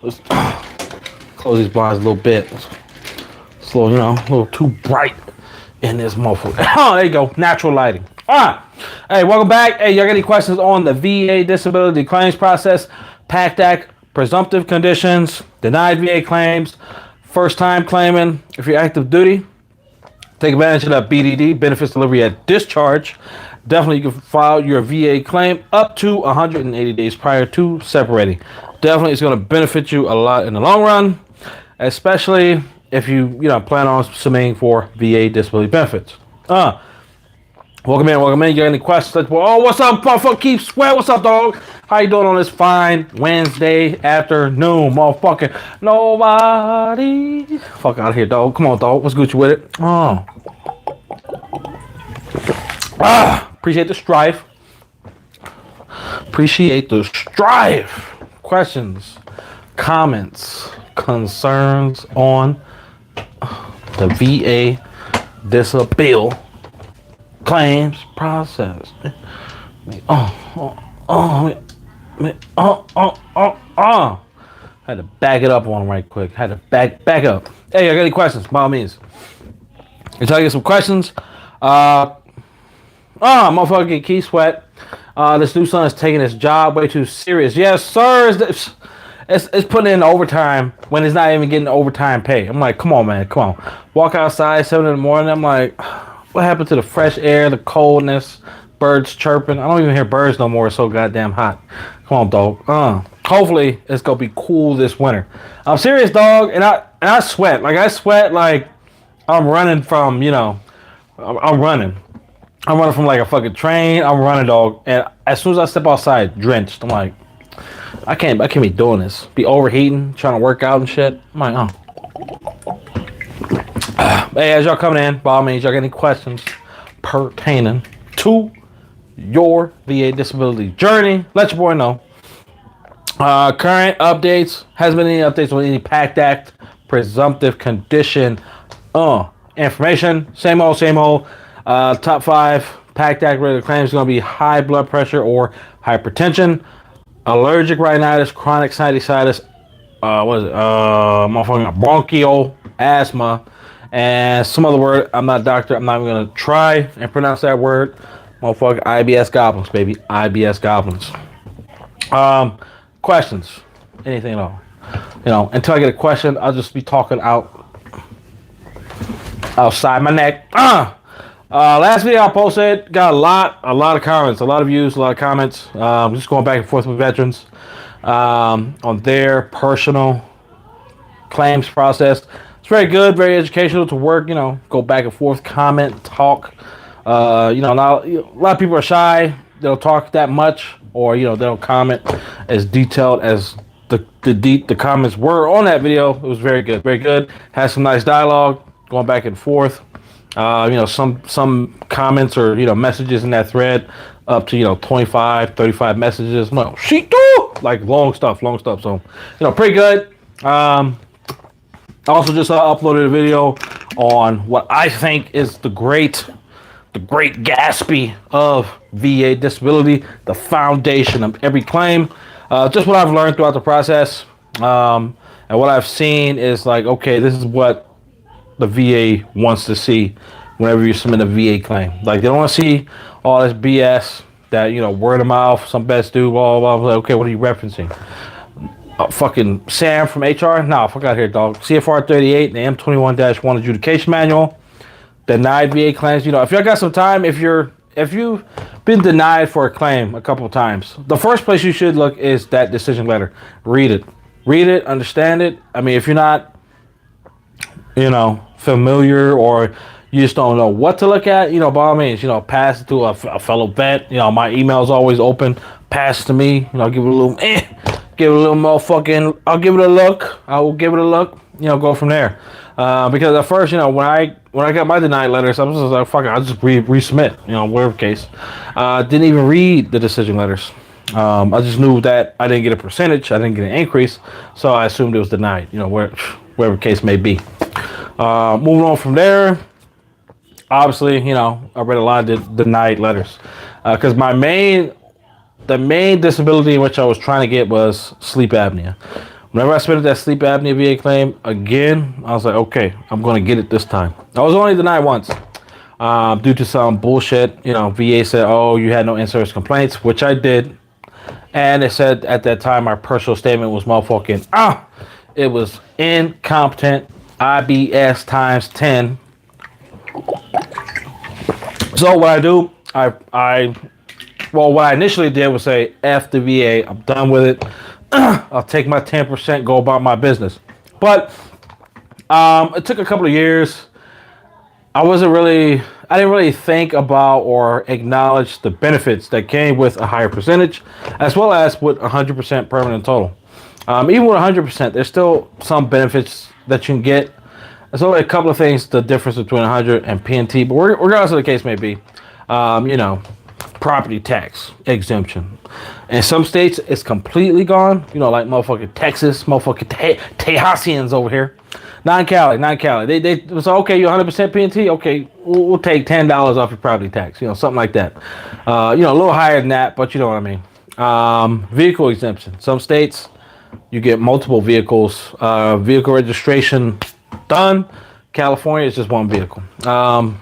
Let's close these blinds a little bit. It's a little, a little too bright in this motherfucker. Oh, there you go. Natural lighting. All right. Hey, welcome back. Hey, y'all got any questions on the VA disability claims process, Pact Act, presumptive conditions, denied VA claims, first time claiming, if you're active duty, take advantage of that BDD, benefits delivery at discharge. Definitely you can file your VA claim up to 180 days prior to separating. Definitely it's going to benefit you a lot in the long run, especially if you plan on submitting for VA disability benefits. Welcome in. You got any questions? Oh, what's up, motherfucker? Keep sweat. What's up, dog? How you doing on this fine Wednesday afternoon, motherfucker? Nobody. Fuck out of here, dog. Come on, dog. What's Gucci with it? Oh. Appreciate the strife. Questions, comments, concerns on the VA disability claims process. Had to back it up on him right quick. Had to back up. Hey, I got any questions? By all means. Until I get some questions. Motherfucking Key Sweat. This new son is taking his job way too serious. Yes, sir. It's putting in overtime when it's not even getting overtime pay. I'm like, come on, man. Come on. Walk outside 7 in the morning. I'm like, what happened to the fresh air, the coldness, birds chirping? I don't even hear birds no more. It's so goddamn hot. Come on, dog. Hopefully it's gonna be cool this winter. I'm serious, dog, and I sweat. Like I sweat like I'm running from, I'm running. I'm running from like a fucking train. I'm running, dog. And as soon as I step outside, drenched. I'm like, I can't be doing this. Be overheating, trying to work out and shit. I'm like, Hey, as y'all coming in, by all means, y'all got any questions pertaining to your VA disability journey, let your boy know. Current updates. Hasn't been any updates on any Pact Act presumptive condition information. Same old. Top 5 Pact Act related claims is going to be high blood pressure or hypertension, allergic rhinitis, chronic sinusitis, bronchial asthma, and some other word. I'm not a doctor. I'm not even going to try and pronounce that word. Motherfucker, IBS goblins, baby. IBS goblins. Questions? Anything at all? Until I get a question, I'll just be talking outside my neck. Last video I posted got a lot of comments, a lot of views, a lot of comments. Just going back and forth with veterans on their personal claims process. It's very good, very educational to work. Go back and forth, comment, talk. Not, a lot of people are shy. They don't talk that much, or they don't comment as detailed as the comments were on that video. It was very good, very good. Had some nice dialogue going back and forth. Some comments or messages in that thread up to 25 35 messages. No, like long stuff. So pretty good. I also just uploaded a video on what I think is the great Gatsby of VA disability, the foundation of every claim. Just what I've learned throughout the process, and what I've seen is like, okay, this is what the VA wants to see whenever you submit a VA claim. Like, they don't want to see all this BS that, word of mouth, some best dude, blah, blah, blah. Okay, what are you referencing? Fucking Sam from HR? No, fuck out here, dog. CFR 38, the M21-1 adjudication manual. Denied VA claims. If y'all got some time, if you've been denied for a claim a couple of times, the first place you should look is that decision letter. Read it, understand it. I mean, if you're not, familiar, or you just don't know what to look at, by all means, pass it to a fellow vet. My email is always open. Pass it to me. Give it a little, motherfucking. I'll give it a look. I will give it a look. Go from there. Because at first, when I got my denied letters, I was just like, fuck it, I'll just resubmit. Whatever case. Didn't even read the decision letters. I just knew that I didn't get a percentage. I didn't get an increase, so I assumed it was denied. Wherever case may be. Moving on from there, obviously, I read a lot of denied letters, because the main disability in which I was trying to get was sleep apnea, Whenever I submitted that sleep apnea VA claim again, I was like, okay, I'm going to get it this time. I was only denied once due to some bullshit. You know, VA said, oh, you had no in-service complaints, which I did. And they said at that time my personal statement was motherfucking, it was incompetent, IBS times 10. So what I do, what I initially did was say, F the VA, I'm done with it. I'll take my 10%, go about my business. But it took a couple of years. I didn't really think about or acknowledge the benefits that came with a higher percentage, as well as with 100% permanent total. Even with 100%, there's still some benefits that you can get. There's only a couple of things, the difference between 100 and PNT, but regardless of the case may be, property tax exemption. In some states, it's completely gone. You know, like motherfucking Texas, motherfucking Tejas over here. Non-Cali. They was like, okay, you 100% PNT. Okay, we'll take $10 off your property tax. You know, something like that. A little higher than that, but you know what I mean. Vehicle exemption. Some states, you get multiple vehicles. Vehicle registration done. California is just one vehicle. And on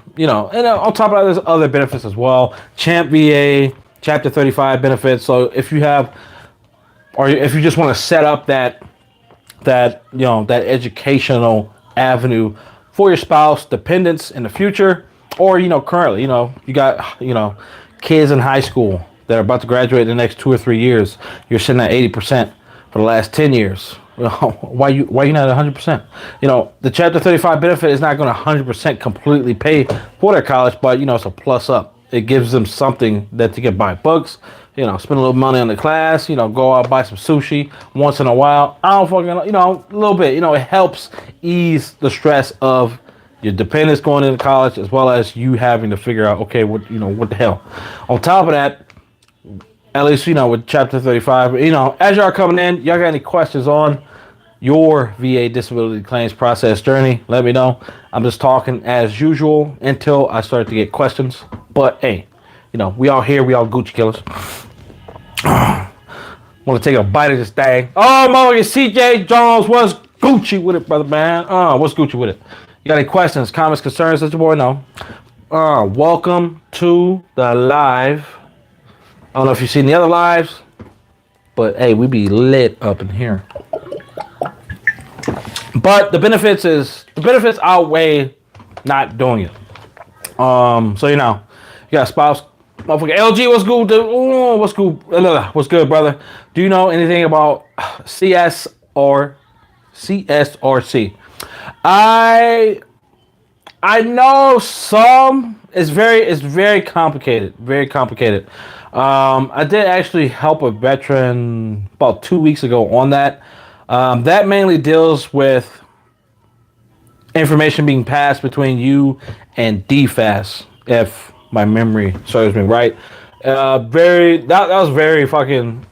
top of that, there's other benefits as well. Champ VA, Chapter 35 benefits. So if you have, or if you just want to set up that educational avenue for your spouse, dependents in the future, or currently, you got kids in high school that are about to graduate in the next 2 or 3 years. You're sitting at 80% for the last 10 years. Why you not 100%? The Chapter 35 benefit is not going to 100% completely pay for their college, but it's a plus up. It gives them something that they can buy books, spend a little money on the class, go out, buy some sushi once in a while. I don't fucking, a little bit, it helps ease the stress of your dependents going into college, as well as you having to figure out, okay, what the hell. On top of that, at least, with Chapter 35, as y'all coming in, y'all got any questions on your VA disability claims process journey, let me know. I'm just talking as usual until I start to get questions. But hey, we all here, we all Gucci killers. Want to take a bite of this thing. Oh, motherfucker, CJ Jones, what's Gucci with it, brother man? What's Gucci with it? You got any questions, comments, concerns? Let your boy know. Welcome to the live. I don't know if you've seen the other lives, but hey, we be lit up in here. But the benefits outweigh not doing it. So you got a spouse, motherfucker. LG, what's good? What's good, brother? Do you know anything about CS or CSRC? I know some. It's very complicated. Very complicated. I did actually help a veteran about 2 weeks ago on that. That mainly deals with information being passed between you and DFAS, if my memory serves me right. That was very fucking.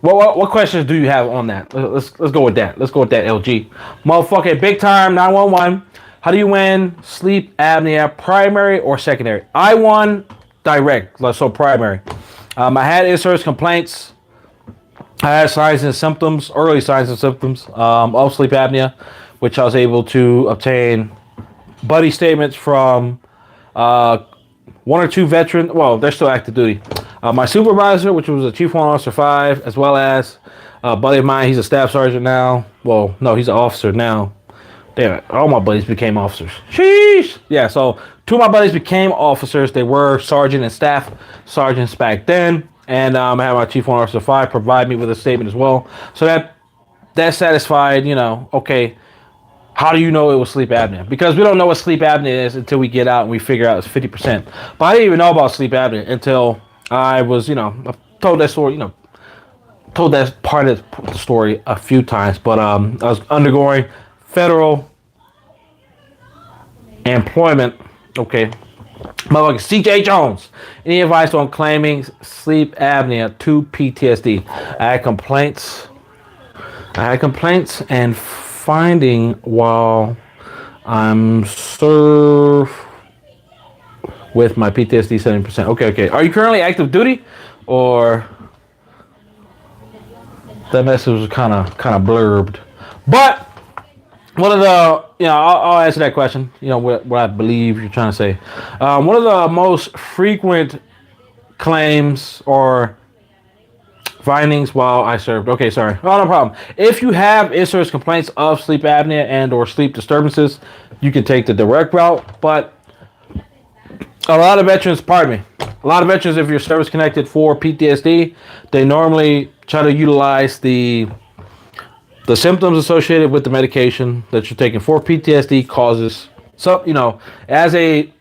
What questions do you have on that? Let's go with that. Let's go with that, LG. Motherfucking big time 911. How do you win sleep apnea, primary or secondary? I won direct, so primary. I had in-service complaints. I had early signs and symptoms of sleep apnea, which I was able to obtain buddy statements from 1 or 2 veterans. Well, they're still active duty. My supervisor, which was a Chief Warrant Officer 5, as well as a buddy of mine. He's a staff sergeant now. Well, no, he's an officer now. Damn it, all my buddies became officers. Sheesh! Yeah, so 2 of my buddies became officers. They were sergeant and staff sergeants back then. And I had my Chief Warrant Officer 5 provide me with a statement as well. So that satisfied, okay, how do you know it was sleep apnea? Because we don't know what sleep apnea is until we get out and we figure out it's 50%. But I didn't even know about sleep apnea until I was, I told that story, told that part of the story a few times. But I was undergoing federal employment, okay. Motherfucker, CJ Jones. Any advice on claiming sleep apnea to PTSD? I had complaints and finding while I'm served with my PTSD 70%. Okay. Are you currently active duty or That message was kind of blurbed. But one of the, I'll answer that question. What I believe you're trying to say. One of the most frequent claims or findings while I served. Okay, sorry. Oh, no problem. If you have in-service complaints of sleep apnea and or sleep disturbances, you can take the direct route. But a lot of veterans, if you're service connected for PTSD, they normally try to utilize the symptoms associated with the medication that you're taking for PTSD causes. So, as a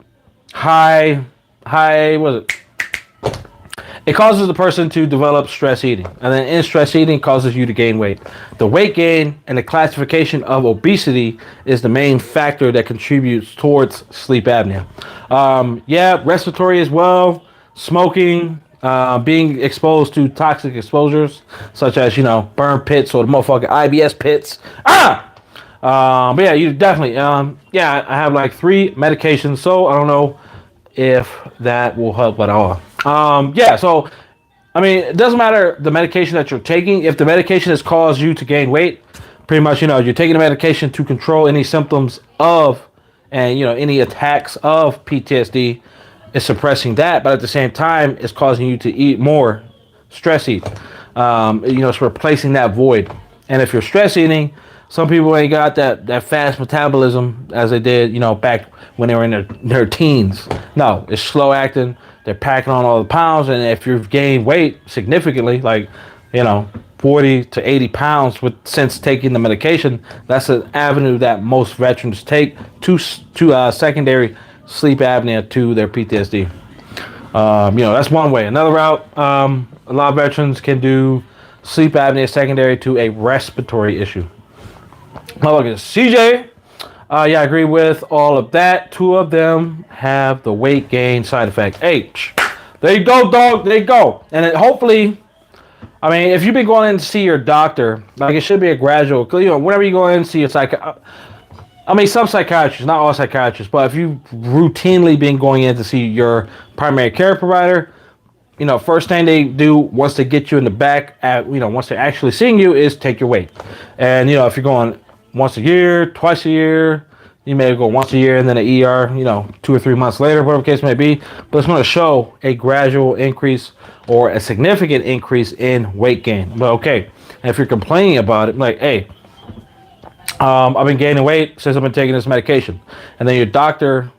it causes the person to develop stress eating. And then in stress eating causes you to gain weight. The weight gain and the classification of obesity is the main factor that contributes towards sleep apnea. Respiratory as well, smoking, being exposed to toxic exposures, such as, burn pits or the motherfucking IBS pits. But yeah, you definitely, I have like 3 medications, so I don't know if that will help at all. So, it doesn't matter the medication that you're taking. If the medication has caused you to gain weight, pretty much, you're taking the medication to control any symptoms of, and, any attacks of PTSD, is suppressing that, but at the same time, it's causing you to eat more, stress eat. It's replacing that void. And if you're stress eating, some people ain't got that fast metabolism as they did, back when they were in their teens. No, it's slow acting. They're packing on all the pounds, and if you've gained weight significantly, like 40 to 80 pounds since taking the medication, that's an avenue that most veterans take to secondary sleep apnea to their PTSD. That's one way. Another route, a lot of veterans can do sleep apnea secondary to a respiratory issue. Now look at CJ. I agree with all of that. 2 of them have the weight gain side effect. Hey, there you go, dog. There you go. And it, hopefully, if you've been going in to see your doctor, like it should be a gradual. Whenever you go in and see your some psychiatrists, not all psychiatrists, but if you've routinely been going in to see your primary care provider, first thing they do once they get you in the back, once they're actually seeing you, is take your weight. And, if you're going once a year, twice a year, you may go once a year and then an ER, 2 or 3 months later, whatever the case may be. But it's going to show a gradual increase or a significant increase in weight gain. But okay, and if you're complaining about it, like, hey, I've been gaining weight since I've been taking this medication. And then your doctor,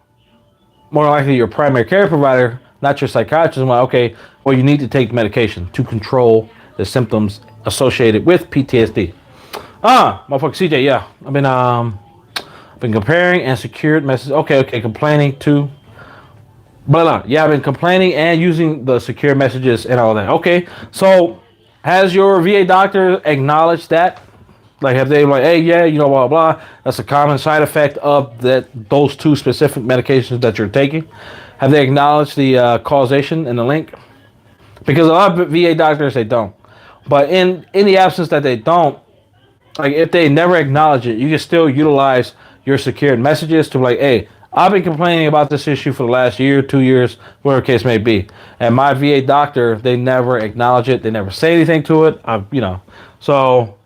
more likely your primary care provider, not your psychiatrist, okay, well, you need to take medication to control the symptoms associated with PTSD. Motherfucker CJ, yeah. I've been comparing and secured messages. Okay, complaining to blah, blah. Yeah, I've been complaining and using the secure messages and all that. Okay, so has your VA doctor acknowledged that? Like, have they like, hey, yeah, blah, blah. That's a common side effect of those 2 specific medications that you're taking. Have they acknowledged the causation and the link? Because a lot of VA doctors, they don't. But in the absence that they don't, like if they never acknowledge it, you can still utilize your secured messages to like, hey, I've been complaining about this issue for the last year, 2 years, whatever the case may be. And my VA doctor, they never acknowledge it. They never say anything to it. So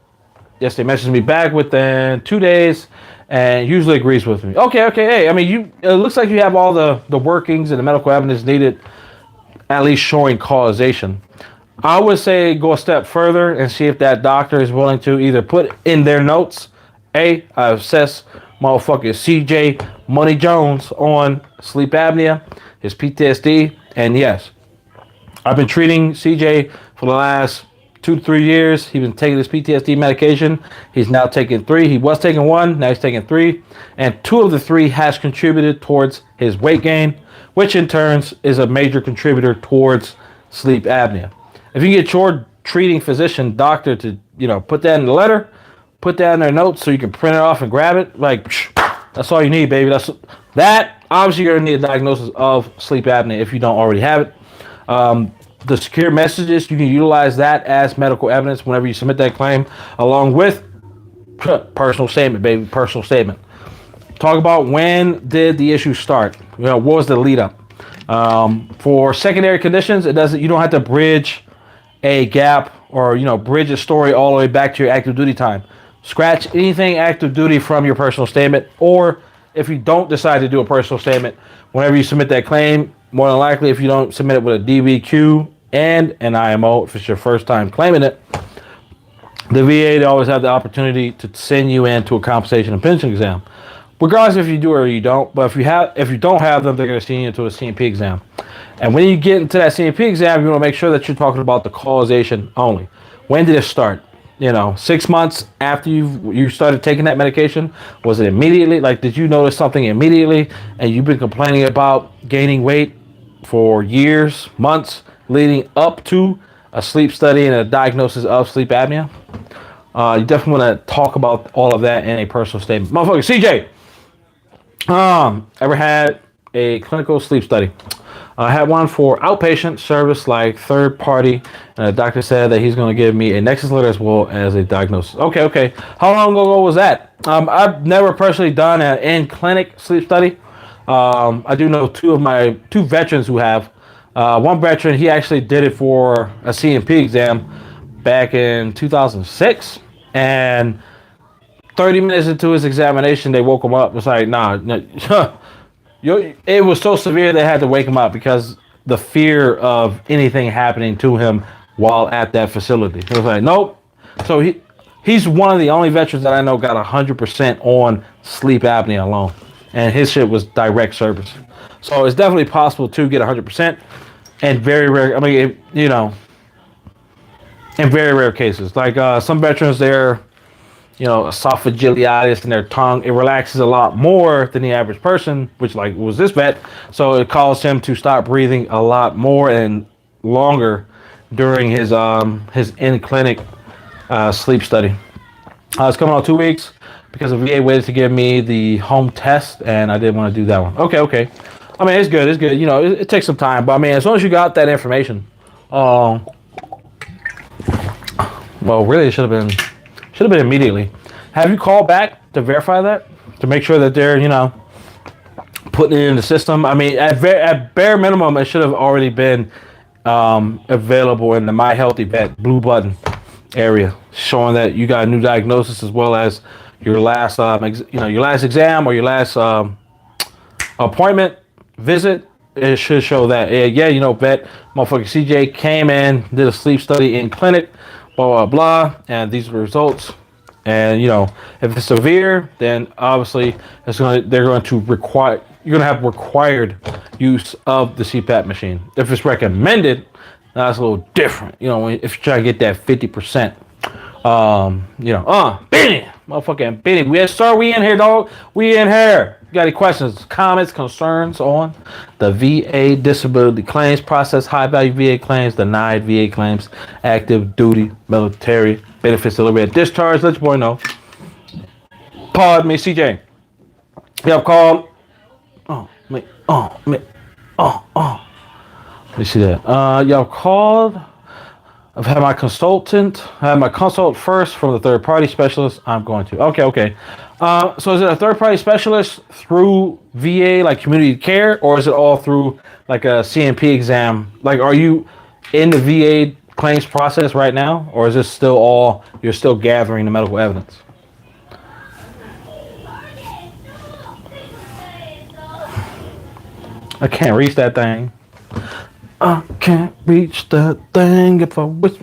yes, they message me back within 2 days and usually agrees with me. Okay. Hey, it looks like you have all the workings and the medical evidence needed, at least showing causation. I would say go a step further and see if that doctor is willing to either put in their notes, I assess motherfucker CJ Money Jones on sleep apnea, his PTSD, and yes, I've been treating CJ for the last 2 to 3 years. He's been taking his PTSD medication. He's now taking 3. He was taking 1, now he's taking 3, and 2 of the 3 has contributed towards his weight gain, which in turn is a major contributor towards sleep apnea. If you get your treating physician, doctor to, put that in the letter, put that in their notes so you can print it off and grab it, like, that's all you need, baby. That obviously you're going to need a diagnosis of sleep apnea if you don't already have it. The secure messages, you can utilize that as medical evidence whenever you submit that claim, along with personal statement, baby, personal statement. Talk about when did the issue start? What was the lead up? For secondary conditions, you don't have to bridge a gap or bridge a story all the way back to your active duty time. Scratch anything active duty from your personal statement, or if you don't decide to do a personal statement, whenever you submit that claim, more than likely, if you don't submit it with a DBQ and an IMO, if it's your first time claiming it, the VA, they always have the opportunity to send you into a compensation and pension exam, regardless if you do or you don't. But if you don't have them, they're going to send you into a C&P exam. And when you get into that C&P exam, you want to make sure that you're talking about the causation only. When did it start? 6 months after you started taking that medication? Was it immediately? Like, did you notice something immediately and you've been complaining about gaining weight for years, months, leading up to a sleep study and a diagnosis of sleep apnea? You definitely want to talk about all of that in a personal statement. Motherfucker, CJ, ever had a clinical sleep study? I had one for outpatient service, like third party, and the doctor said that he's going to give me a nexus letter as well as a diagnosis. Okay. How long ago was that? I've never personally done an in-clinic sleep study. I do know two veterans who have. One veteran, he actually did it for a C&P exam back in 2006, and 30 minutes into his examination, they woke him up. It was like, nah. It was so severe they had to wake him up because the fear of anything happening to him while at that facility. It was like, nope. So he's one of the only veterans that I know got 100% on sleep apnea alone, and his shit was direct service. So it's definitely possible to get 100%, and very rare. I mean, in very rare cases, like some veterans, they're esophagitis in their tongue, it relaxes a lot more than the average person, which like was this vet. So it caused him to stop breathing a lot more and longer during his in-clinic sleep study. It's coming on 2 weeks because the VA waited to give me the home test, and I didn't want to do that one. Okay. I mean, it's good. It takes some time, but I mean, as long as you got that information, well, really, it should have been immediately. Have you called back to verify that? To make sure that they're, putting it in the system? I mean, at bare minimum, it should have already been available in the My Healthy Vet blue button area, showing that you got a new diagnosis as well as your last, your last exam or your last appointment visit. It should show that. Vet, motherfucker CJ came in, did a sleep study in clinic, blah, blah, blah, and these are the results. And, if it's severe, then obviously you're going to have required use of the CPAP machine. If it's recommended, that's a little different. If you try to get that 50%, Benny, motherfucking Benny. We in here, dog. We in here. You got any questions, comments, concerns on the VA disability claims process, high value VA claims, denied VA claims, active duty, military, benefits delivery and discharge? Let your boy know. Pardon me, CJ. Y'all called. Let me see that. Y'all called. I've had my consult first from the third party specialist. I'm going to. Okay. So is it a third party specialist through VA, like community care, or is it all through like a C&P exam? Like, are you in the VA claims process right now, or is this still you're still gathering the medical evidence? I can't reach that thing. I can't reach that thing if I wish.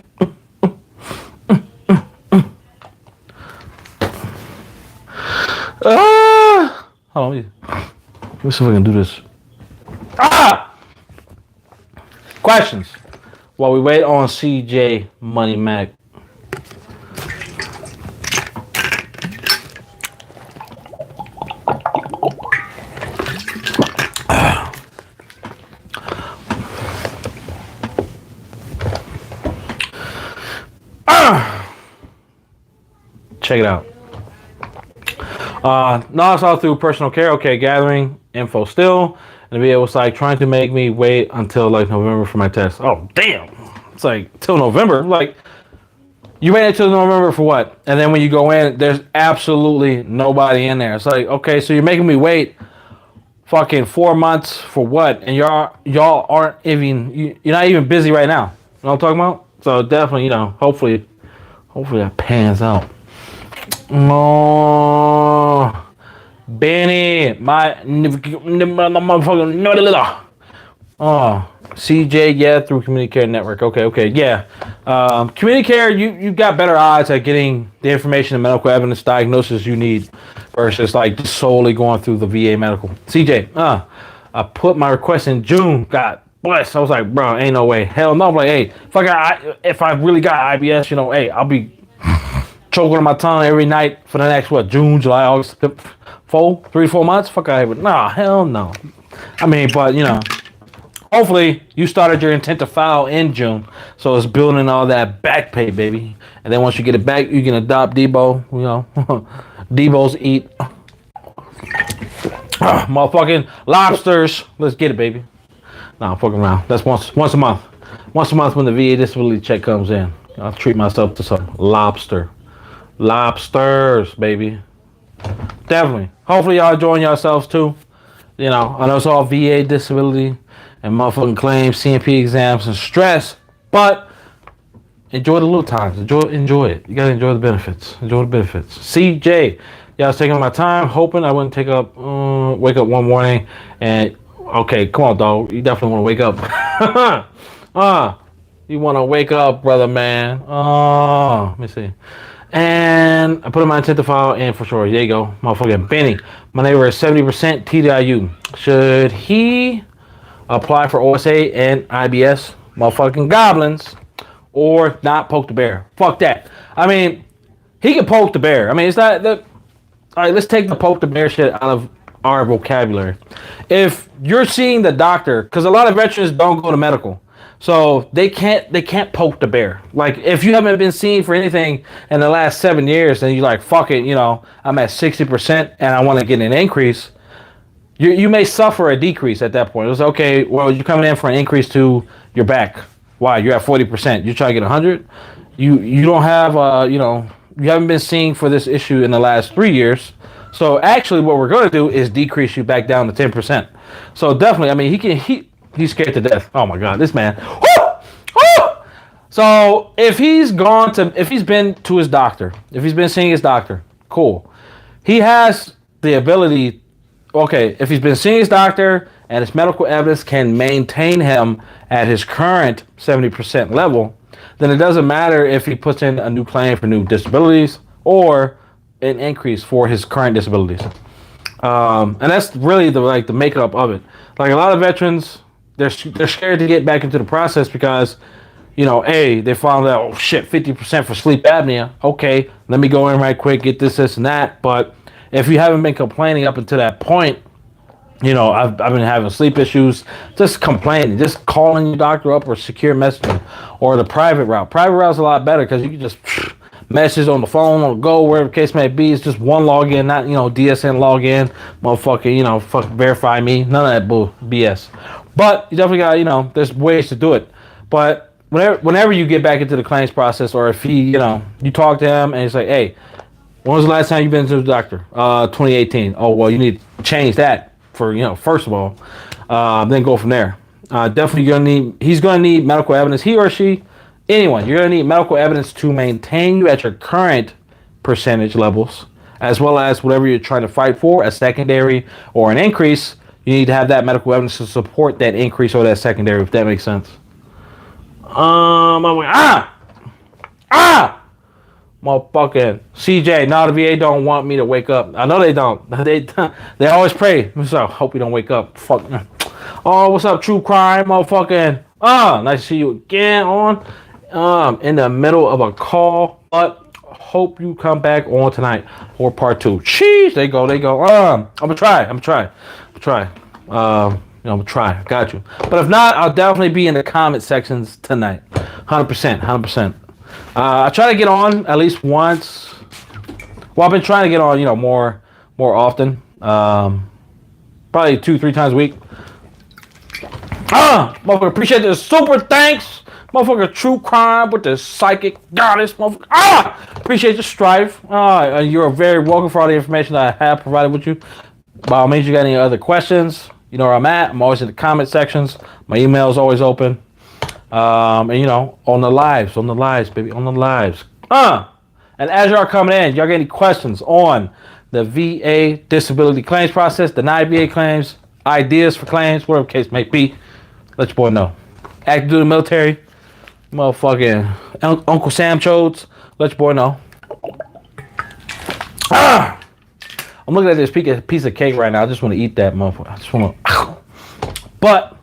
Hold on, let me see if I can do this. Questions while we wait on CJ Money Mac. Check it out. No, it's all through personal care. Okay, gathering info still. And the VA was like trying to make me wait until like November for my test. Oh, damn. It's like till November. Like, you wait until November for what? And then when you go in, there's absolutely nobody in there. It's like, okay, so you're making me wait fucking 4 months for what? And y'all aren't even, you're not even busy right now. You know what I'm talking about? So definitely, hopefully that pans out. Oh, Benny, my motherfucking. Oh, CJ, yeah, through Community Care Network. Okay, yeah. Community Care, you got better odds at getting the information and medical evidence diagnosis you need versus like just solely going through the VA medical. CJ, I put my request in June. God bless. I was like, bro, ain't no way. Hell no. I'm like, hey, if I really got IBS, hey, I'll be choking on my tongue every night for the next June, July, August, 3 to 4 months. Fuck out here. Nah, hell no. I mean, but hopefully you started your intent to file in June, so it's building all that back pay, baby. And then once you get it back, you can adopt Debo. Debo's eat motherfucking lobsters. Let's get it, baby. Nah, I'm fucking around. That's once a month. Once a month when the VA disability check comes in, I'll treat myself to some lobsters, baby. Definitely. Hopefully y'all enjoying yourselves too. I know it's all VA disability and motherfucking claims, C&P exams, and stress, but enjoy the little times. Enjoy it. You gotta enjoy the benefits. CJ, y'all was taking my time, hoping I wouldn't wake up one morning and okay, come on, dog. You definitely want to wake up. You want to wake up, brother, man. Let me see. And I put in my intent to file in for sure. There you go, motherfucking Benny. My neighbor is 70% TDIU. Should he apply for OSA and IBS? Motherfucking goblins. Or not poke the bear. Fuck that. I mean, he can poke the bear. I mean, it's not the. All right, let's take the poke the bear shit out of our vocabulary. If you're seeing the doctor, because a lot of veterans don't go to medical, so they can't poke the bear. Like if you haven't been seen for anything in the last 7 years, then you're like, fuck it, I'm at 60% and I want to get an increase. You may suffer a decrease at that point. It's okay. Well, you're coming in for an increase to your back. Why? You're at 40%. You're trying to get 100. You don't have you haven't been seen for this issue in the last 3 years. So actually, what we're going to do is decrease you back down to 10%. So definitely, I mean, he's scared to death. Oh my God, this man. Woo! Woo! So if he's been to his doctor, if he's been seeing his doctor, cool. He has the ability. Okay, if he's been seeing his doctor and his medical evidence can maintain him at his current 70% level, then it doesn't matter if he puts in a new claim for new disabilities or an increase for his current disabilities. And that's really the makeup of it. Like a lot of veterans, they're scared to get back into the process because, they found out, oh shit, 50% for sleep apnea. Okay, let me go in right quick, get this, and that. But if you haven't been complaining up until that point, I've been having sleep issues, just complaining, just calling your doctor up or secure messaging or the private route. Private route's a lot better because you can just message on the phone or go wherever the case may be. It's just one login, not DSN login, motherfucker, fuck verify me, none of that BS. But you definitely got there's ways to do it. But whenever you get back into the claims process, or if he you talk to him and he's like, hey, when was the last time you've been to the doctor? 2018. Oh well, you need to change that for first of all, then go from there. Definitely he's gonna need medical evidence. He or she. Anyone, you're going to need medical evidence to maintain you at your current percentage levels, as well as whatever you're trying to fight for, a secondary or an increase. You need to have that medical evidence to support that increase or that secondary, if that makes sense. Motherfucking CJ, no, the VA don't want me to wake up. I know they don't. They always pray. So hope you don't wake up. Fuck. Oh, what's up, true crime, motherfucking? Nice to see you again on. In the middle of a call, but hope you come back on tonight for part 2. Jeez, they go. I'm gonna try. Got you. But if not, I'll definitely be in the comment sections tonight. 100%. I try to get on at least once. Well, I've been trying to get on, more often. Probably 2-3 times a week. Motherfucker, appreciate the super thanks. Motherfucker, true crime with the psychic goddess. Motherfucker, appreciate the strife. You're very welcome for all the information that I have provided with you. By all means, you got any other questions, you know where I'm at. I'm always in the comment sections. My email is always open. And you know, on the lives, baby, on the lives. And as y'all coming in, y'all got any questions on the VA disability claims process, denied VA claims, ideas for claims, whatever the case may be, let your boy know. Active duty military, motherfucking Uncle Sam Chodes, let your boy know. I'm looking at this piece of cake right now. I just want to eat that motherfucker. I just want to. But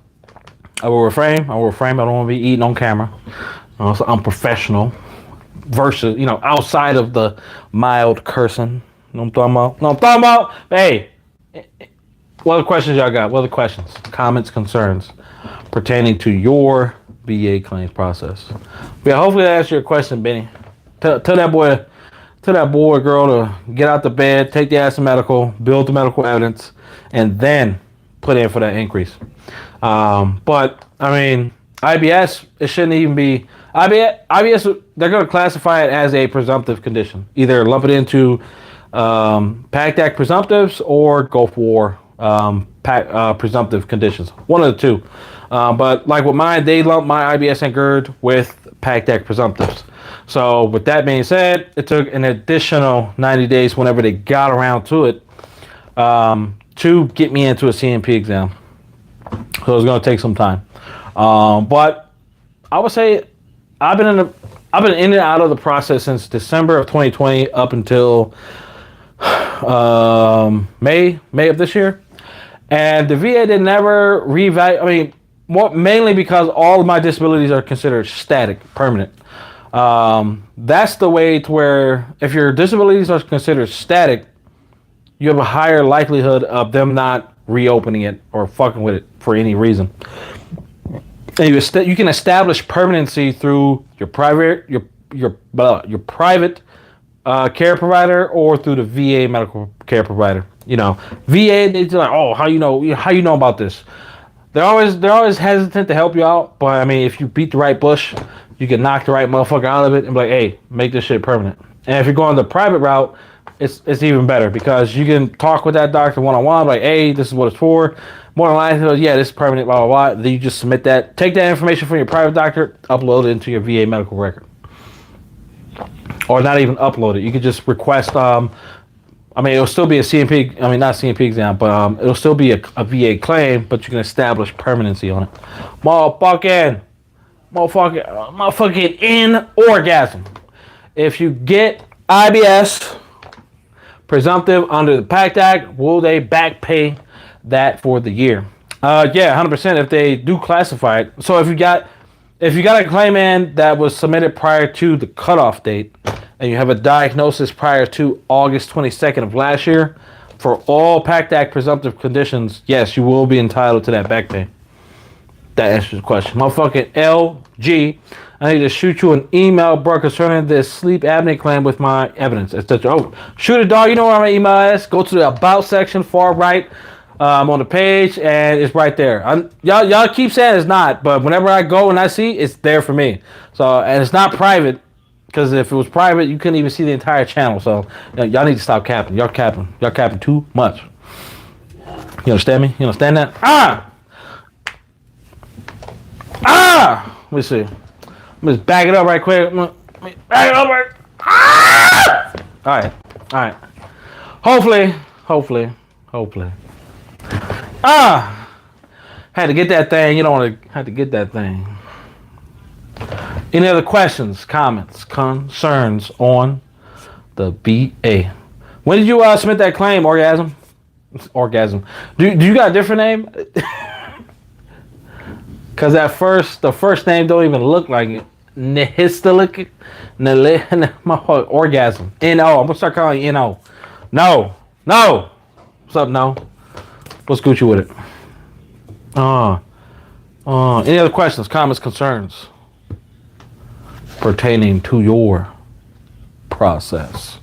I will refrain. I don't want to be eating on camera. So I'm professional. Versus, you know, outside of the mild cursing. You know what I'm talking about? Hey, what other questions y'all got? What other questions, comments, concerns pertaining to your VA claims process? Yeah, hopefully that answers your question, Benny. Tell that boy or girl to get out the bed, take the ass to medical, build the medical evidence, and then put in for that increase. But I mean, IBS, it shouldn't even be IBS. They're going to classify it as a presumptive condition. Either lump it into Pact Act presumptives or Gulf War presumptive conditions. One of the two. But like with mine, they lump my IBS and GERD with Pact Act presumptives. So with that being said, it took an additional 90 days whenever they got around to it to get me into a C&P exam. So it's going to take some time. But I would say I've been in and out of the process since December of 2020 up until May of this year. And the VA did never reevaluate. I mean, mainly because all of my disabilities are considered static, permanent. That's the way to where if your disabilities are considered static, you have a higher likelihood of them not reopening it or fucking with it for any reason. And you can establish permanency through your private care provider or through the VA medical care provider. You know, VA, they're like, oh, how you know about this? They're always hesitant to help you out, but I mean, if you beat the right bush, you can knock the right motherfucker out of it and be like, hey, make this shit permanent. And if you're going the private route, it's even better because you can talk with that doctor one-on-one, like, hey, this is what it's for. More than likely, yeah, this is permanent, blah, blah, blah. Then you just submit that, take that information from your private doctor, upload it into your VA medical record. Or not even upload it. You could just request, I mean, it'll still be a C&P, I mean, not C&P exam, but it'll still be a VA claim, but you can establish permanency on it. Motherfucking in orgasm. If you get IBS, presumptive under the Pact Act, will they back pay that for the year? Yeah, 100% if they do classify it. So if you got a claim in that was submitted prior to the cutoff date and you have a diagnosis prior to August 22nd of last year, for all Pact Act presumptive conditions, yes, you will be entitled to that back pay. That answers the question. Motherfucking LG, I need to shoot you an email, bro, concerning this sleep apnea claim with my evidence, etc. Oh, shoot it, dog. You know where my email is. Go to the About section, far right on the page, and it's right there. Y'all keep saying it's not, but whenever I go and I see, it's there for me. So, and it's not private, because if it was private, you couldn't even see the entire channel. So, y'all need to stop capping. Y'all capping too much. You understand me? You understand that? Let me see. Let me just back it up right quick. Back it up right. All right. Hopefully. Had to get that thing. You don't want to have to get that thing. Any other questions, comments, concerns on the VA? When did you submit that claim, Orgasm? Do you got a different name? Because the first name don't even look like it. Nihistolic. Orgasm. N-O. I'm going to start calling you N-O. No. What's up, No? What's Gucci with it? Any other questions, comments, concerns pertaining to your process?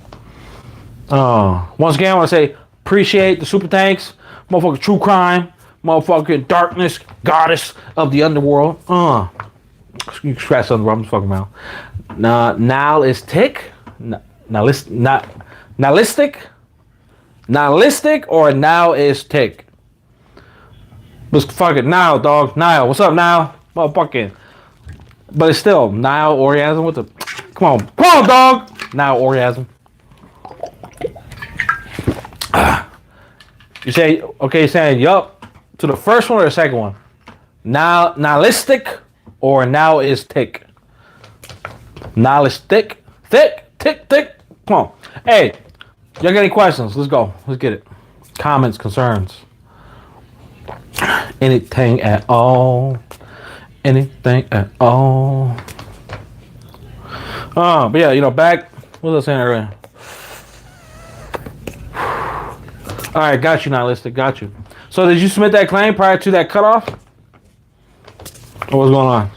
Once again, I want to say appreciate the super thanks. Motherfucking true crime. Motherfucking darkness, goddess of the underworld. You scratch on the wrong fucking mouth. Now is tick. Nihilistic or now is tick. Let's fuck it now, dog. Nile, what's up now? Motherfucking But it's still now orgasm. What the? Come on, dog. Now orgasm. You say okay, saying yup to the first one or the second one? Now, nihilistic or now is tick? Nihilistic, thick. Come on. Hey, y'all got any questions? Let's go. Let's get it. Comments, concerns, anything at all. Anything at all. But yeah, back. What was I saying earlier? All right, got you, nihilistic. Got you. So did you submit that claim prior to that cutoff? Or what's going on?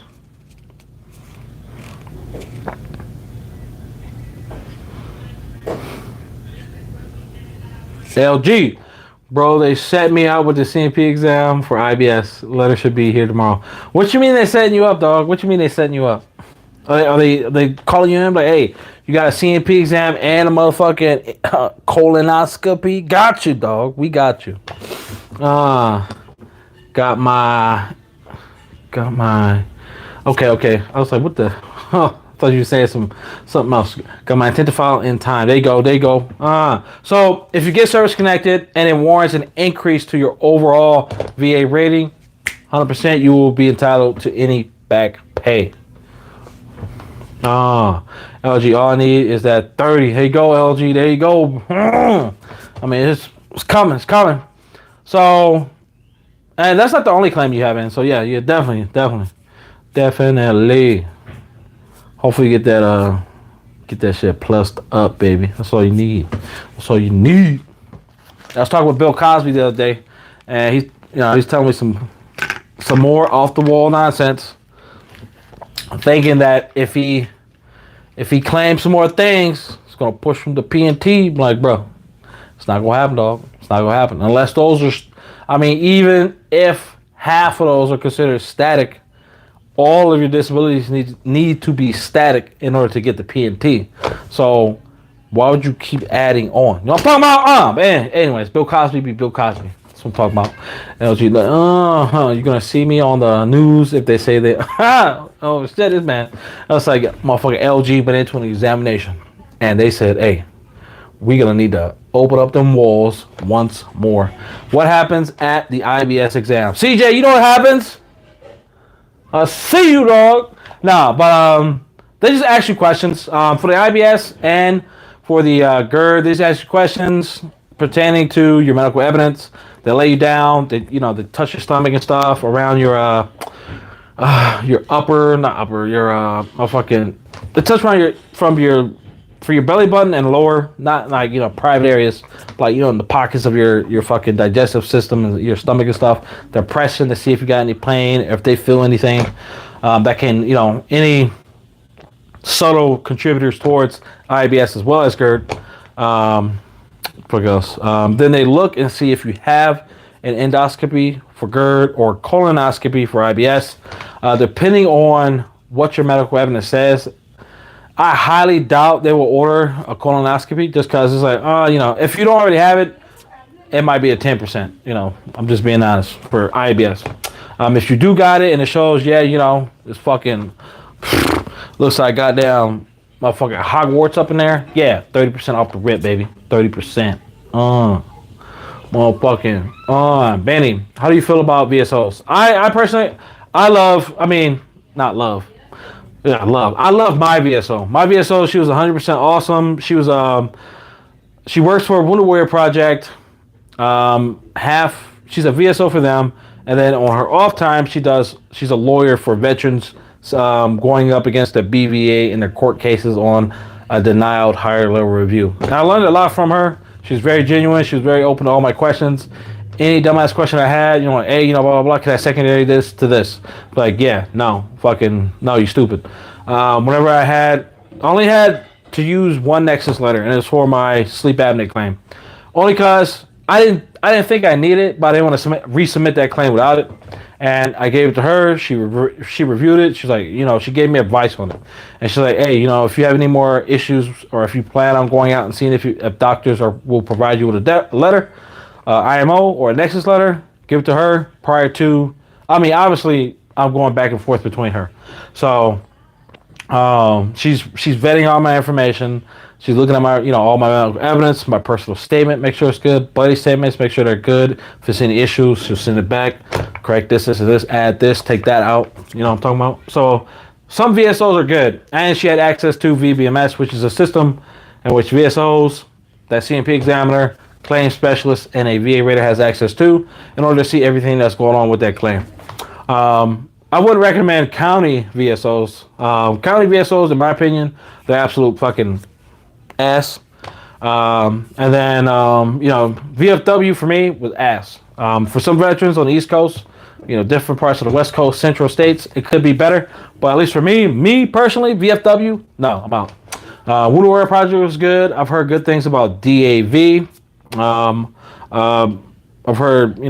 LG. Bro, they set me up with the C&P exam for IBS. Letter should be here tomorrow. What you mean they setting you up, dog? What you mean they setting you up? Are they calling you in like, hey, you got a C&P exam and a motherfucking colonoscopy? Got you, dog. We got you. Got my. Okay. I was like, what the? Huh. I thought you were saying something else. Got my intent to file in time. There you go. So if you get service connected and it warrants an increase to your overall VA rating, 100% you will be entitled to any back pay. LG, all I need is that 30. Here you go, LG. There you go. I mean, it's coming. So, and that's not the only claim you have in. So yeah, definitely. Hopefully you get that shit plussed up, baby. That's all you need. I was talking with Bill Cosby the other day, and he's telling me some more off the wall nonsense. Thinking that if he claims some more things, it's gonna push him to P&T. I'm like, bro, it's not gonna happen, dog. It's not gonna happen unless those are. Even if half of those are considered static, all of your disabilities need to be static in order to get the P&T. So why would you keep adding on? You know what I'm talking about? Man. Anyways, Bill Cosby be Bill Cosby. That's what I'm talking about. LG, like, you're gonna see me on the news if they say that. Oh shit, this man. I was like, motherfucking LG went into an examination, and they said, hey, we're gonna need to open up them walls once more. What happens at the IBS exam? CJ, you know what happens? I see you, dog. Nah, but they just ask you questions for the IBS and for the GERD. They just ask you questions pertaining to your medical evidence. They lay you down. They touch your stomach and stuff around your upper, not upper, they touch around for your belly button and lower, not like private areas, like in the pockets of your fucking digestive system and your stomach and stuff. They're pressing to see if you got any pain, if they feel anything that can any subtle contributors towards IBS as well as GERD. Then they look and see if you have an endoscopy for GERD or colonoscopy for IBS. Depending on what your medical evidence says, I highly doubt they will order a colonoscopy just because it's like, if you don't already have it, it might be a 10%. I'm just being honest for IBS. If you do got it and it shows, it's fucking looks like goddamn motherfucking Hogwarts up in there. Yeah, 30% off the rip, baby. 30%. Motherfucking Benny, how do you feel about VSOs? I personally, I love my VSO. My VSO, she was 100% awesome. She was she works for a Wounded Warrior Project. She's a VSO for them, and then on her off time, she's a lawyer for veterans, going up against the BVA in their court cases on a denied higher level review. And I learned a lot from her. She was very genuine. She was very open to all my questions. Any dumbass question I had, blah, blah, blah, can I secondary this to this? Like, yeah, no, you stupid. Whenever I only had to use one Nexus letter, and it was for my sleep apnea claim. Only because I didn't think I needed it, but I didn't want to resubmit that claim without it. And I gave it to her. She reviewed it. She's like, she gave me advice on it. And she's like, hey, if you have any more issues or if you plan on going out and seeing if doctors will provide you with a letter, IMO or a Nexus letter, give it to her prior to. Obviously, I'm going back and forth between her. So she's vetting all my information. She's looking at my, all my medical evidence, my personal statement, make sure it's good. Buddy statements, make sure they're good. If there's any issues, she'll send it back. Correct this, add this, take that out. You know what I'm talking about? So some VSOs are good. And she had access to VBMS, which is a system in which VSOs, that C&P examiner, claim specialist, and a VA rater has access to in order to see everything that's going on with that claim. I wouldn't recommend county VSOs. County VSOs, in my opinion, they're absolute fucking ass. And then, VFW for me was ass. For some veterans on the East Coast, different parts of the West Coast, central states, it could be better. But at least for me personally, VFW, no, I'm out. Voodoo Warrior Project was good. I've heard good things about DAV. I've heard,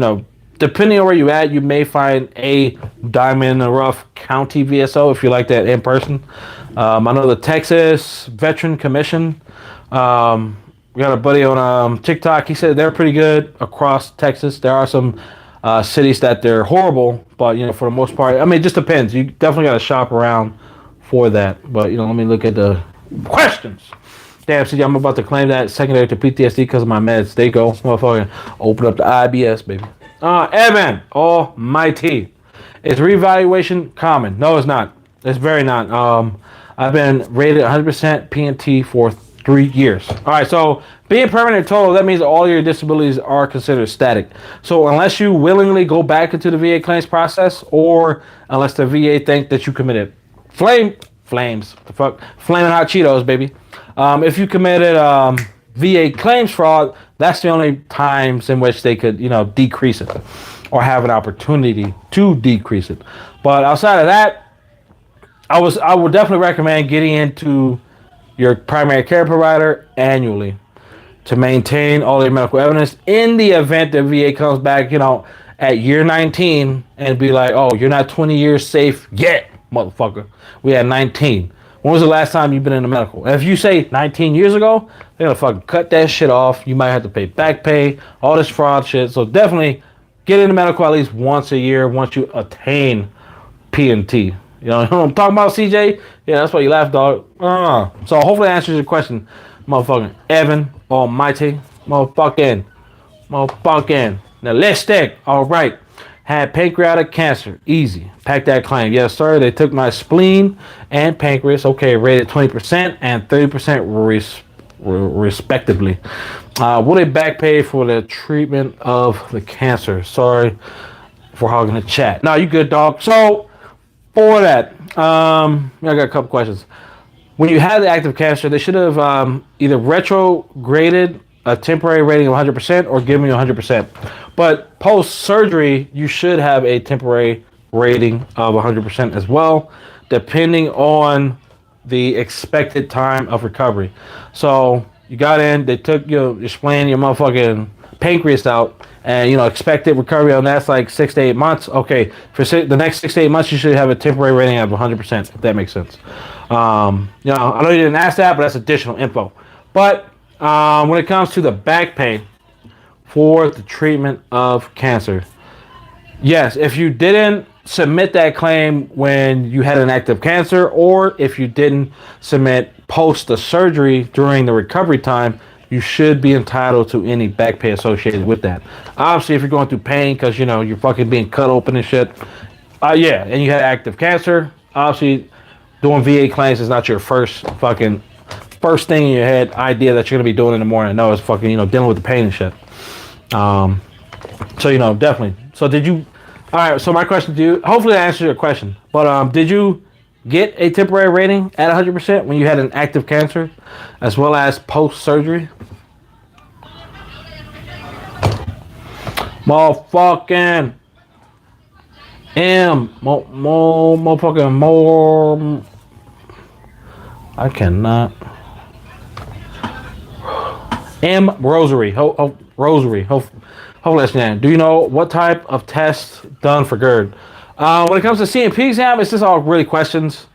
depending on where you at, you may find a diamond in the rough county VSO if you like that in person. I know the Texas Veteran Commission. We got a buddy on TikTok. He said they're pretty good across Texas. There are some cities that they're horrible, but for the most part, I mean, it just depends. You definitely got to shop around for that. But let me look at the questions. Damn, CJ, I'm about to claim that secondary to PTSD because of my meds. There you go, motherfucker. Open up the IBS, baby. Evan, almighty. Is reevaluation common? No, it's not. It's very not. I've been rated 100% PNT for 3 years. All right, so being permanent total, that means all your disabilities are considered static. So unless you willingly go back into the VA claims process, or unless the VA think that you committed flaming hot Cheetos, baby. If you committed VA claims fraud, that's the only times in which they could, decrease it or have an opportunity to decrease it. But outside of that, I would definitely recommend getting into your primary care provider annually to maintain all your medical evidence in the event the VA comes back, at year 19 and be like, oh, you're not 20 years safe yet, motherfucker. We had 19. When was the last time you've been in the medical? And if you say 19 years ago, they're gonna fucking cut that shit off. You might have to pay back pay, all this fraud shit. So definitely get into medical at least once a year once you attain PNT. You know what I'm talking about, CJ? Yeah, that's why you laugh, dog. So hopefully that answers your question, motherfucking Evan almighty. Motherfucking. Now let's stick. All right. Had pancreatic cancer. Easy. Pact Act Claim. Yes, sir. They took my spleen and pancreas. Okay, rated 20% and 30% respectively. Will they back pay for the treatment of the cancer? Sorry for hogging the chat. No, you good, dog. So, for that, I got a couple questions. When you had the active cancer, they should have either retrograded a temporary rating of 100% or given you 100%. But post-surgery, you should have a temporary rating of 100% as well, depending on the expected time of recovery. So you got in, they took your spleen, your motherfucking pancreas out, and expected recovery on that's like 6 to 8 months. Okay, for the next 6 to 8 months, you should have a temporary rating of 100%, if that makes sense. I know you didn't ask that, but that's additional info. But when it comes to the back pay for the treatment of cancer, yes, if you didn't submit that claim when you had an active cancer, or if you didn't submit post the surgery during the recovery time, you should be entitled to any back pay associated with that. Obviously, if you're going through pain because you're fucking being cut open and shit, yeah, and you had active cancer, obviously doing VA claims is not your first thing in your head idea that you're gonna be doing in the morning. No, it's fucking dealing with the pain and shit. So definitely. So did you? All right. So my question to you, hopefully that answers your question. But did you get a temporary rating at 100% when you had an active cancer, as well as post surgery? Motherfucking more. I cannot. M Rosary. Rosary. Hopefully that's your name. Do you know what type of tests done for GERD? When it comes to C&P exam, it's just all really questions.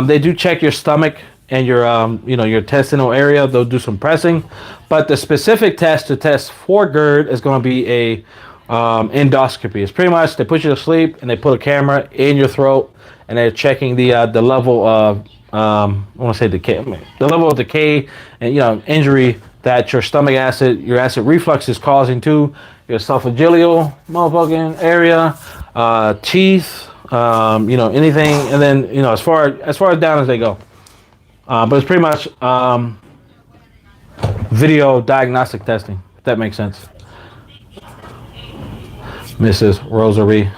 They do check your stomach and your your intestinal area. They'll do some pressing, but the specific test to test for GERD is going to be a endoscopy. It's pretty much they put you to sleep and they put a camera in your throat and they're checking the level of I want to say decay, the level of decay and injury that your stomach acid, your acid reflux is causing to your esophageal motherfucking area, teeth, anything, and then as far down as they go. But it's pretty much video diagnostic testing. If that makes sense. Mrs. Rosary.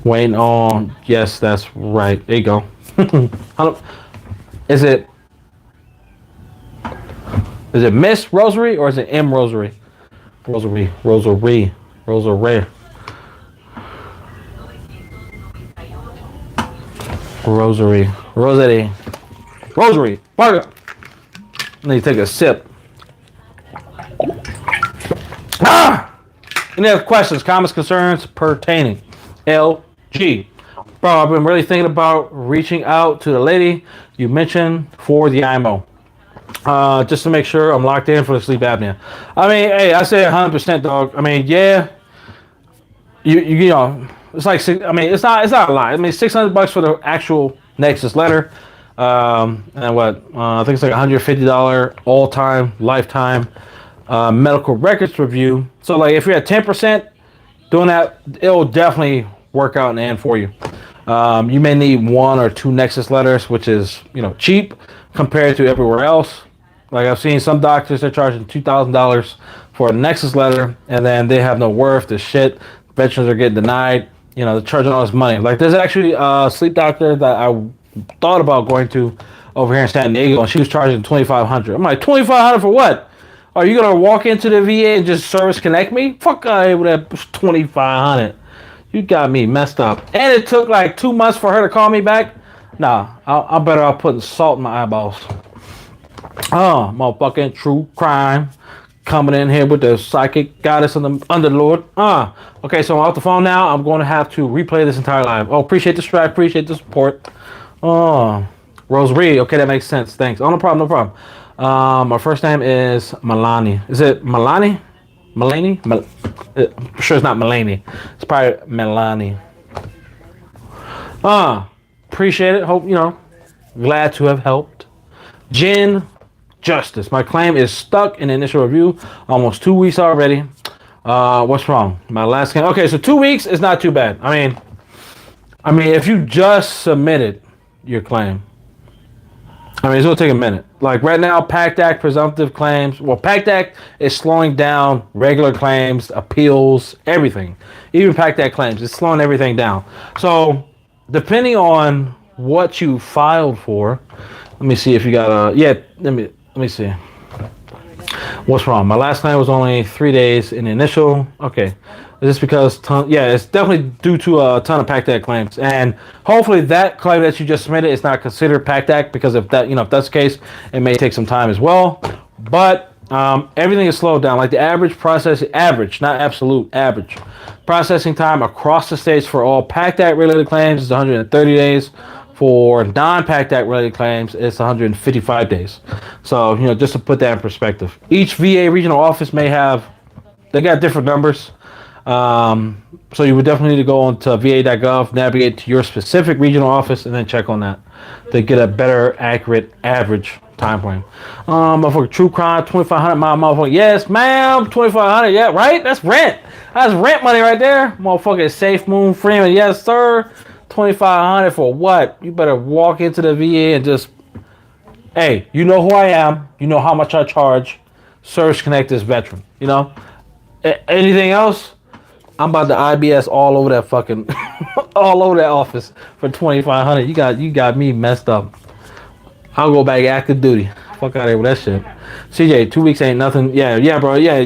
Waiting on. Yes, that's right. There you go. Is it Miss Rosary or is it M Rosary? Rosary. Rosary. Rosary. Rosary. Rosary. Burger. I need to take a sip. Any other questions, comments, concerns pertaining? LG. Bro, I've been really thinking about reaching out to the lady you mentioned for the IMO. Just to make sure I'm locked in for the sleep apnea. I mean, hey, I say 100%, dog. I mean, yeah. You know, it's like, I mean, it's not a lot. I mean, $600 for the actual Nexus letter. And what? I think it's like $150 all-time, lifetime medical records review. So, like, if you're at 10%, doing that, it'll definitely work out in the end for you. You may need 1 or 2 Nexus letters, which is, cheap compared to everywhere else. Like, I've seen some doctors, they're charging $2,000 for a Nexus letter, and then they have no worth. The shit. Veterans are getting denied. They're charging all this money. Like, there's actually a sleep doctor that I thought about going to over here in San Diego, and she was charging $2,500. I'm like, $2,500 for what? Are you gonna walk into the VA and just service connect me? Fuck out of here with that $2,500. You got me messed up. And it took like 2 months for her to call me back. Nah, I'm better off putting salt in my eyeballs. Oh, motherfucking true crime. Coming in here with the psychic goddess and the underlord. Okay, so I'm off the phone now. I'm going to have to replay this entire live. Oh, appreciate the strap. Appreciate the support. Oh, Rosary. Okay, that makes sense. Thanks. Oh, no problem. No problem. My first name is Milani. Is it Milani? Melanie? I'm sure it's not Melanie. It's probably Melanie. Appreciate it. Hope, glad to have helped. Jen Justice. My claim is stuck in the initial review. Almost 2 weeks already. What's wrong? My last claim. Okay, so 2 weeks is not too bad. I mean, if you just submitted your claim, it's going to take a minute. Like right now, Pact Act presumptive claims. Well, Pact Act is slowing down regular claims, appeals, everything. Even Pact Act claims, it's slowing everything down. So, depending on what you filed for, let me see if you got a. Yeah, let me see. What's wrong? My last claim was only 3 days in the initial. Okay. Is this because it's definitely due to a ton of Pact Act claims, and hopefully that claim that you just submitted is not considered Pact Act, because if that's the case, it may take some time as well. But everything is slowed down. Like the average, not absolute, average processing time across the states for all Pact Act related claims is 130 days. For non-Pact Act related claims, it's 155 days. So just to put that in perspective, each VA regional office they got different numbers. So you would definitely need to go onto va.gov, navigate to your specific regional office, and then check on that to get a better, accurate, average time frame. Motherfucker, true crime, 2,500 mile motherfucker. Yes, ma'am, 2,500. Yeah, right. That's rent. That's rent money right there. Motherfucker, Safe Moon Freeman. Yes, sir. 2,500 for what? You better walk into the VA and just, hey, you know who I am. You know how much I charge. Service connect this veteran. Anything else? I'm about to IBS all over that fucking, all over that office for 2,500. You got me messed up. I'll go back active duty. Fuck out of here with that shit. CJ, 2 weeks ain't nothing. Yeah, bro. Yeah.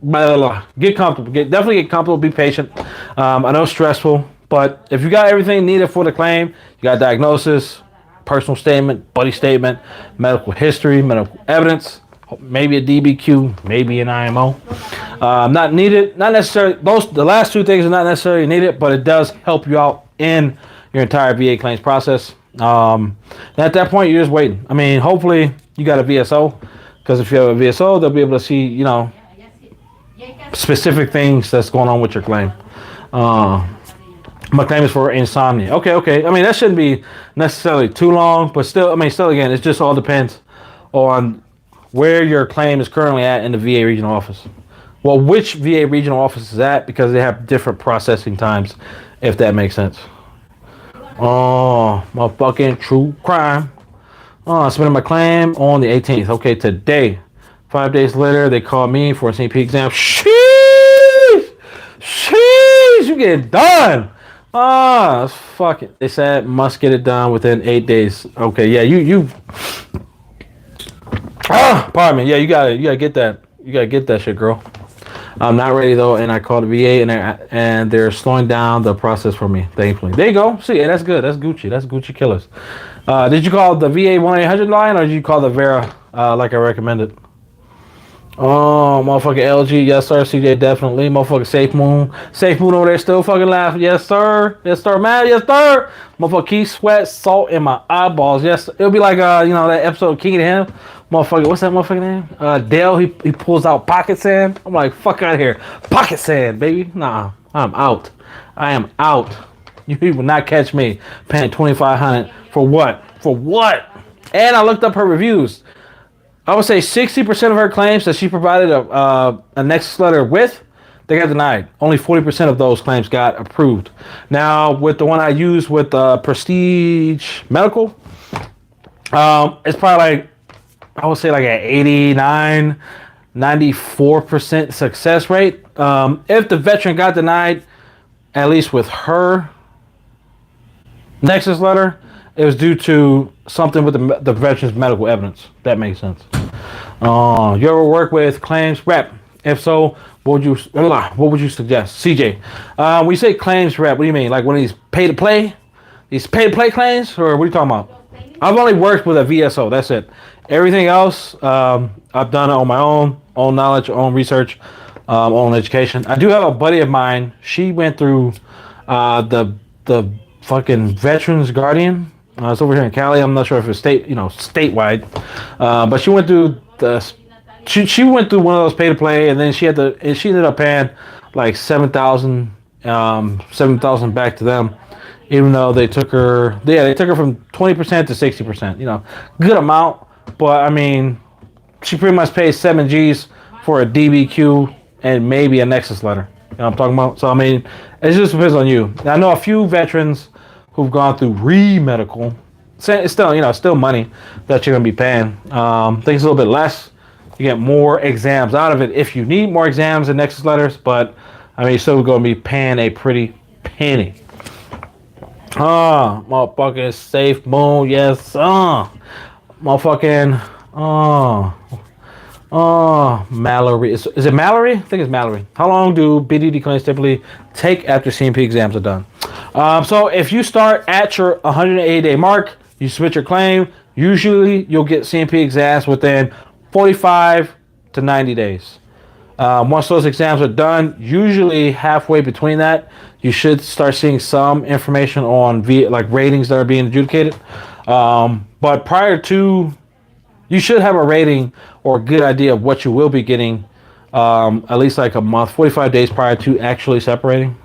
Blah, blah, blah. Get comfortable. Definitely get comfortable. Be patient. I know it's stressful, but if you got everything needed for the claim, you got diagnosis, personal statement, buddy statement, medical history, medical evidence, maybe a DBQ, maybe an IMO. Not needed, not necessarily. The last 2 things are not necessarily needed, but it does help you out in your entire VA claims process. And at that point, you're just waiting. Hopefully you got a VSO, because if you have a VSO, they'll be able to see, specific things that's going on with your claim. My claim is for insomnia. Okay. I mean, that shouldn't be necessarily too long, but still, I mean, still, again, it just all depends on where your claim is currently at in the VA regional office. Well, which VA regional office is at, because they have different processing times, if that makes sense. Oh, my fucking true crime. Oh, I submitted my claim on the 18th. Okay, today. 5 days later, they called me for a C&P exam. Sheesh! You get it done. Ah, fuck it. They said must get it done within 8 days. Okay, yeah, you. Pardon me. Yeah, you gotta get that. You gotta get that shit, girl. I'm not ready though, and I called the VA, and they're slowing down the process for me. Thankfully, there you go. See, that's good. That's Gucci. That's Gucci killers. Did you call the VA 1-800 line, or did you call the Vera like I recommended? Oh, motherfucking LG, yes sir. CJ, definitely. Motherfucking Safe Moon over there still fucking laughing. Yes sir, man, yes sir. Motherfucker Keith Sweat, salt in my eyeballs. Yes, it'll be like that episode of King of the Hill. Motherfucker, what's that motherfucking name? Dale. He pulls out pocket sand. I'm like, fuck out of here, pocket sand, baby. Nah, I'm out. I am out. You will not catch me paying $2,500 for what? For what? And I looked up her reviews. I would say 60% of her claims that she provided a nexus letter with, they got denied. Only 40% of those claims got approved. Now, with the one I used with Prestige Medical, it's probably like, I would say like an 89, 94% success rate. If the veteran got denied, at least with her nexus letter, it was due to something with the veteran's medical evidence. That makes sense. You ever work with claims rep? If so, what would you suggest? CJ, when you say claims rep, what do you mean? Like one of these pay to play? These pay to play claims? Or what are you talking about? I've only worked with a VSO. That's it. Everything else, I've done it on my own knowledge, own research, own education. I do have a buddy of mine. She went through the fucking Veterans Guardian. It's over here in Cali. I'm not sure if it's statewide, but she went through she went through one of those pay to play, and then she ended up paying like $7,000 back to them, even though they took her from 20% to 60%. Good amount, but I mean, she pretty much pays 7 G's for a DBQ and maybe a nexus letter. You know what I'm talking about? So I mean, it just depends on you. I know a few veterans who've gone through re-medical. It's still money that you're gonna be paying. I think it's a little bit less. You get more exams out of it if you need more exams and nexus letters, but I mean, you're still gonna be paying a pretty penny. Motherfucking Safe Moon, yes. Motherfucking Mallory. Is it Mallory? I think it's Mallory. How long do BDD claims typically take after C&P exams are done? So if you start at your 180-day mark, you submit your claim, usually you'll get C&P exams within 45 to 90 days. Once those exams are done, usually halfway between that, you should start seeing some information on ratings that are being adjudicated. But prior to, you should have a rating or a good idea of what you will be getting at least like a month, 45 days prior to actually separating.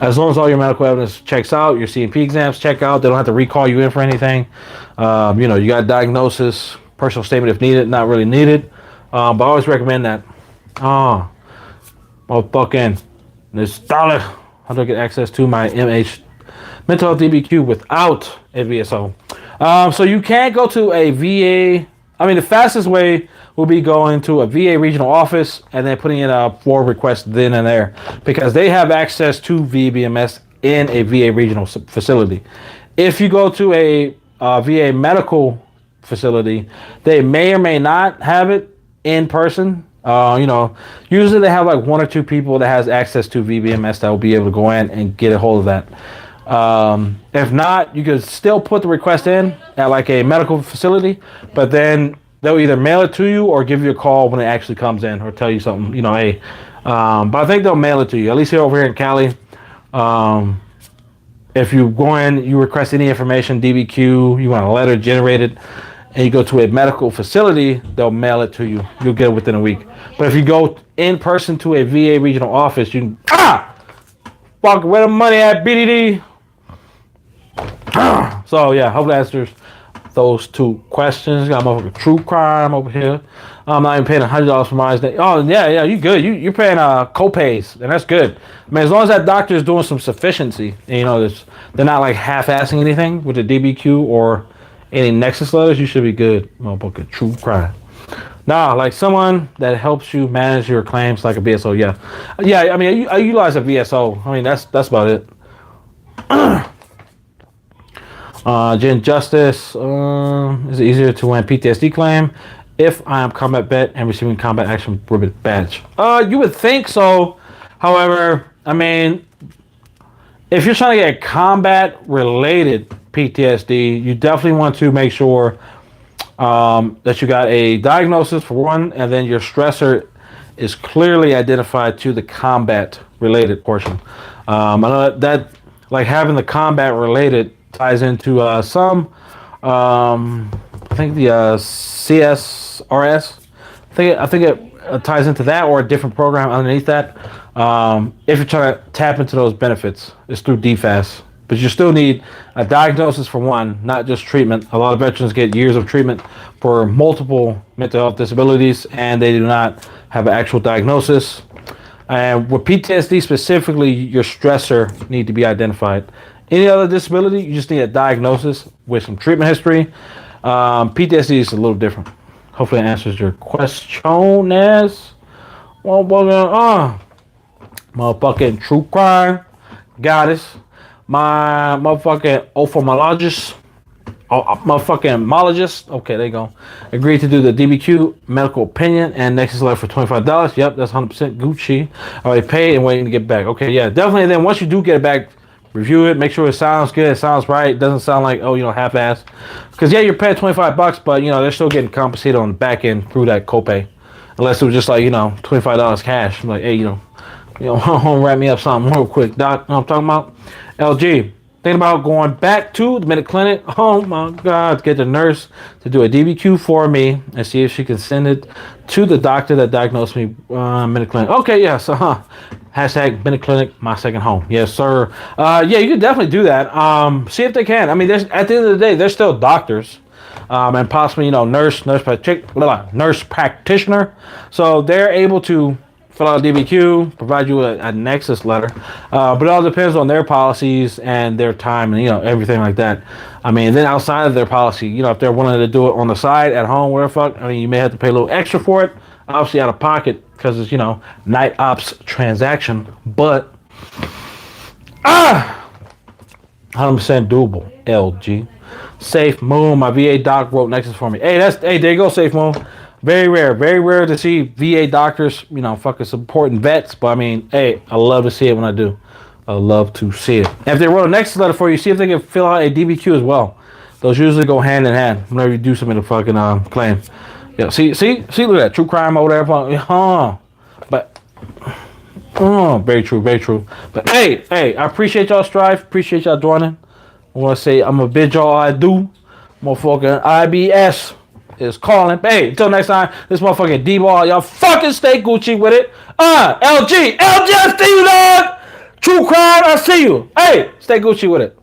As long as all your medical evidence checks out, your C&P exams check out, they don't have to recall you in for anything. You got a diagnosis, personal statement if needed, not really needed. But I always recommend that. Motherfucking this dollar. How do I get access to my MH mental health DBQ without a VSO? So you can't go to a VA. I mean, the fastest way will be going to a VA regional office and then putting in a forward request then and there, because they have access to VBMS in a VA regional facility. If you go to a VA medical facility, they may or may not have it in person. Usually they have like 1 or 2 people that has access to VBMS that will be able to go in and get a hold of that. If not, you could still put the request in at like a medical facility, but then they'll either mail it to you or give you a call when it actually comes in, or tell you something, hey. But I think they'll mail it to you, at least here over here in Cali. If you go in, you request any information, DBQ, you want a letter generated, and you go to a medical facility, they'll mail it to you. You'll get it within a week. But if you go in person to a VA regional office, you can, fuck, where the money at, BDD? So yeah, hope that answers those two questions. Got motherfucking true crime over here. I'm not even paying $100 for mine. Oh yeah, you good. You're paying co-pays, and that's good. I mean, as long as that doctor is doing some sufficiency, and, you know, they're not like half-assing anything with the DBQ or any nexus letters, you should be good. Motherfucking true crime. Nah, like someone that helps you manage your claims, like a VSO. Yeah. I mean, I utilize a VSO. I mean, that's about it. Gen Justice, is it easier to win PTSD claim if I am combat vet and receiving combat action ribbon badge? You would think so. However, I mean, if you're trying to get combat related PTSD, you definitely want to make sure that you got a diagnosis for one, and then your stressor is clearly identified to the combat related portion. I know that like having the combat related ties into some, I think the CSRS. I think it ties into that, or a different program underneath that. If you're trying to tap into those benefits, it's through DFAS. But you still need a diagnosis for one, not just treatment. A lot of veterans get years of treatment for multiple mental health disabilities, and they do not have an actual diagnosis. And with PTSD specifically, your stressor need to be identified. Any other disability, you just need a diagnosis with some treatment history. PTSD is a little different. Hopefully it answers your question. Motherfucking true crime goddess. My motherfucking ophthalmologist. Motherfucking mologist. Okay, there you go. Agreed to do the DBQ medical opinion and nexus letter for $25. Yep, that's 100% Gucci. Already paid and waiting to get back. Okay, yeah, definitely. And then once you do get it back, review it, make sure it sounds good, it sounds right, it doesn't sound like, half-assed. Because yeah, you're paying $25, but they're still getting compensated on the back end through that copay. Unless it was just like, $25 cash. I'm like, hey, wrap me up something real quick, doc. You know what I'm talking about? LG, thinking about going back to the Minute Clinic. Oh my God, get the nurse to do a DBQ for me and see if she can send it to the doctor that diagnosed me. Minute Clinic. Okay, yeah, so hashtag Minute Clinic, my second home. Yes, sir. Yeah, you can definitely do that. See if they can. I mean, at the end of the day, they're still doctors. And possibly, nurse practitioner. So they're able to fill out a DBQ, provide you a nexus letter. But it all depends on their policies and their time and, everything like that. I mean, then outside of their policy, if they're willing to do it on the side, at home, whatever fuck, I mean, you may have to pay a little extra for it. Obviously out of pocket because it's, night ops transaction. But, 100% doable, LG. Safe Moon, my VA doc wrote nexus for me. Hey, there you go, Safe Moon. Very rare to see VA doctors, fucking supporting vets. But I mean, hey, I love to see it when I do. I love to see it. And if they wrote a nexus letter for you, see if they can fill out a DBQ as well. Those usually go hand in hand whenever you do something to fucking claim. Yeah, see, look at that true crime over there. But very true. But hey, I appreciate y'all strive. Appreciate y'all joining. I want to say I'm a bid y'all I do. Motherfucking IBS is calling. Hey, until next time, this motherfucking D-ball. Y'all fucking stay Gucci with it. LG, I see you, dog. True crime, I see you. Hey, stay Gucci with it.